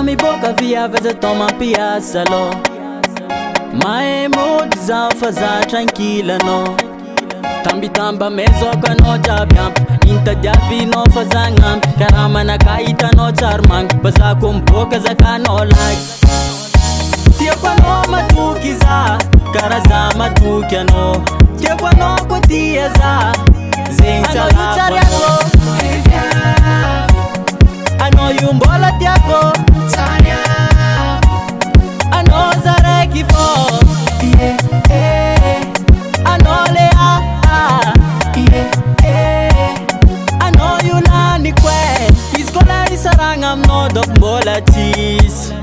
mi boca via vez toma piazza lo. Mae mood za faza tranquila no. Tambi tamba mezo kano jabyam. Inta jabi no faza ngam. Karama na kaita no charmang. Baza kumboka za kano like. Tia kwa no matuki za. Karaza matuki no. Tia kwa no kutia za. Zincha la I know you mbola tiako Tanya I know zareki fo Yeah, I know Lea Yeah, I know you nani kwe Iskola isaranga mnodok mbola cheese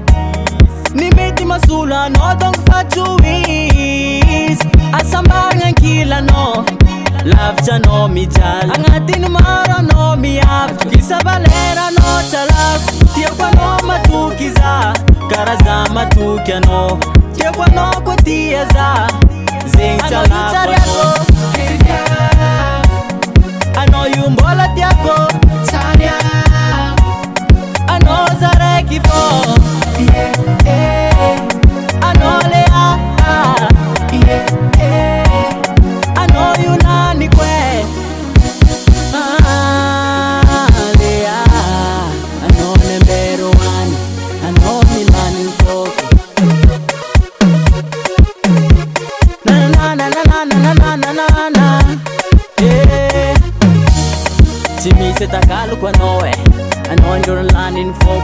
Nimeti masula nodong fachuis Asambangan kila no Love cha no mi jal Angatin mara no mi af Kisa balera no chalak Tia kwa no matuki za Karaza matuki no Tia kwa no kwa tia za Zing chalak I know you mbola tiako Tanya I know zareki fo Yeah, I know Lea Yeah, I know you nani kwe Lea I know number one I know me nani koko Na na na na na na na na na na Yeah Chimi se takalu kwa noe I know you're landing for